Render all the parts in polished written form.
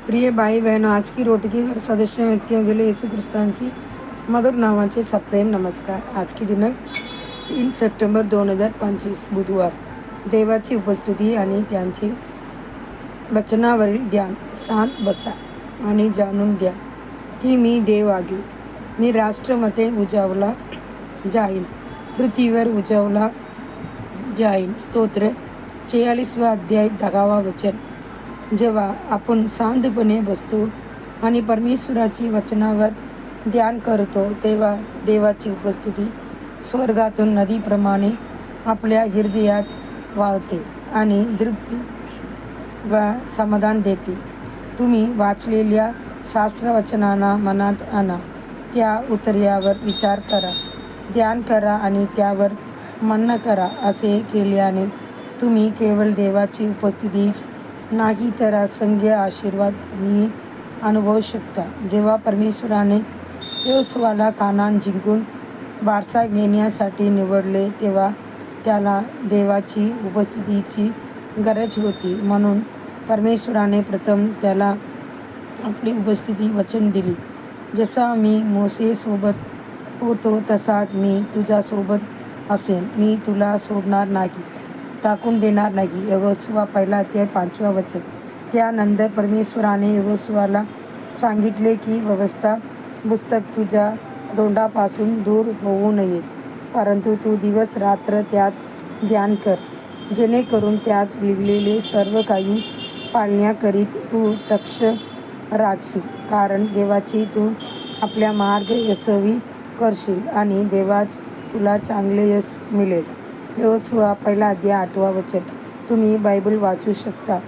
प्रिय भाई बहनों, आज की रोटी की हर सदस्य व्यक्तियों के लिए यीशु ख्रिस्तांची मधुर नावाचे सप्रेम नमस्कार. आज की दिनांक 3 सप्टेंबर 2025 बुधवार. देवाची उपस्थिती आणि त्यांची वचनावरील ध्यान. शांत बसा आणि जाणून घ्या की मी देव आहे. मी राष्ट्रमध्ये उजावला जाईन, पृथ्वीवर उजावला जाईन. स्तोत्र 46 अध्याय 10 वचन. जेव्हा आपण शांतपणे बसतो आणि परमेश्वराची वचनावर ध्यान करतो तेव्हा देवाची उपस्थिती स्वर्गातून नदीप्रमाणे आपल्या हृदयात वाहते आणि तृप्ती व समाधान देते. तुम्ही वाचलेल्या शास्त्रवचनांना मनात आणा, त्या उत्तरावर विचार करा, ध्यान करा आणि त्यावर मनन करा. असे केल्याने तुम्ही केवळ देवाची उपस्थितीच नाही तर असंख्य आशीर्वादही अनुभवू शकता. जेव्हा परमेश्वराने योशुआला कानान जिंकून वारसा घेण्यासाठी निवडले तेव्हा त्याला देवाची उपस्थितीची गरज होती. म्हणून परमेश्वराने प्रथम त्याला आपली उपस्थिती वचन दिली. जसा मी मोसेसोबत होतो तसाच मी तुझ्यासोबत असेन. मी तुला सोडणार नाही, टाकून देणार नाही. यहोशुआ 1 अध्याय 5 वचन. त्यानंतर परमेश्वराने यहोशुआला सांगितले की व्यवस्था पुस्तक तुझ्या तोंडापासून दूर होऊ नये, परंतु तू दिवस रात्र त्यात ध्यान कर, जेणेकरून त्यात लिहिलेले सर्व काही पाळण्याकरीत तू दक्ष राखशील. कारण देवाची तू आपल्या मार्ग यशस्वी करशील आणि देवाच तुला चांगले यश मिळेल. यहोशुआ 1 अध्याय 8 वचन. तुम्ही बायबल वाचू शकता,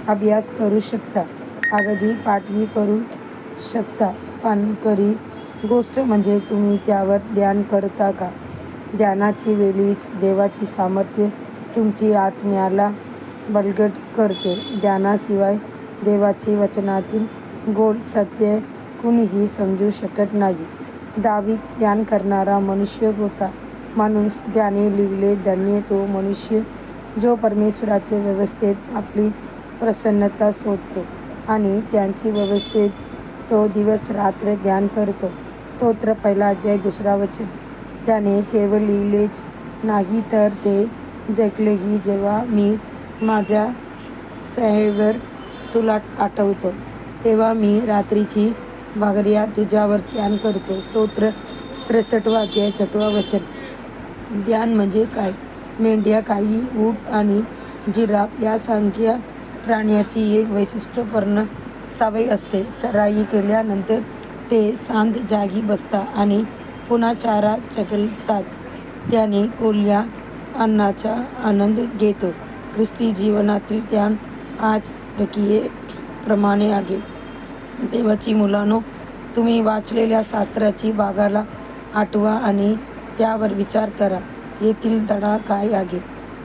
अभ्यास करू शकता, अगदी पाठही करू शकता, पण खरी गोष्ट म्हणजे तुम्ही त्यावर ध्यान करता का? ध्यानाची वेळीच देवाची सामर्थ्य तुमची आत्म्याला बळकट करते. ध्यानाशिवाय देवाची वचनातील गोड सत्य कुणीही समजू शकत नाही. दावीद ध्यान करणारा मनुष्य होता, म्हणून त्याने लिहिले, धन्य तो मनुष्य जो परमेश्वराच्या व्यवस्थेत आपली प्रसन्नता शोधतो आणि त्यांची व्यवस्थेत तो दिवस रात्र ध्यान करतो. स्तोत्र 1 अध्याय 2 वचन. त्याने केवळ लिहिलेच नाही तर ते जगलेही. जेव्हा मी माझ्या सह्यावर तुला आठवतो तेव्हा मी रात्रीची भागरिया तुझ्यावर ध्यान करतो. स्तोत्र 63 अध्याय 6 वचन. ध्यान म्हणजे काय? मेंढ्या, गायी, ऊंट आणि जिराफ यासारख्या प्राण्यांची एक वैशिष्ट्यपूर्ण सवय असते. चराई केल्यानंतर ते शांत जागी बसतात आणि पुन्हा चारा चगळतात. त्याने कोरड्या अन्नाचा आनंद घेतो. ख्रिस्ती जीवनातील ध्यान आज प्रक्रियेप्रमाणे आहे. देवाची मुलांनो, तुम्ही वाचलेल्या शास्त्राची भागाला आठवा आणि त्यावर विचार करा. येथील धडा काय आहे?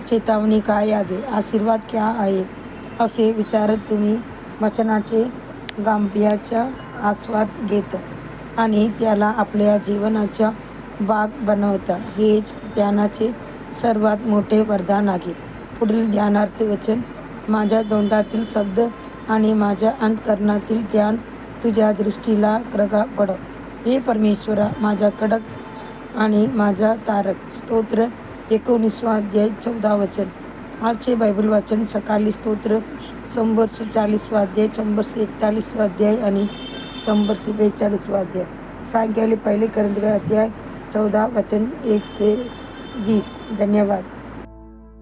चेतावणी काय आहे? आशीर्वाद काय आहे? असे विचारत तुम्ही वचनाचे गांभीर्याचा आस्वाद घेता आणि त्याला आपल्या जीवनाचा भाग बनवता. हेच ध्यानाचे सर्वात मोठे वरदान आहे. पुढील ध्यानार्थ वचन. माझ्या तोंडातील शब्द आणि माझ्या अंतःकरणातील ध्यान तुझ्या दृष्टीला कडक पडो. हे परमेश्वरा, माझा खडक आणि माझा तारक. स्तोत्र 19 अध्याय 14 वचन. आजचे बायबल वाचन सकाळी. स्तोत्र 140 अध्याय, 141 अध्याय आणि 142 अध्याय. सायंकाळी 1 कोरिंथी अध्याय 14 वचन 1-20. धन्यवाद.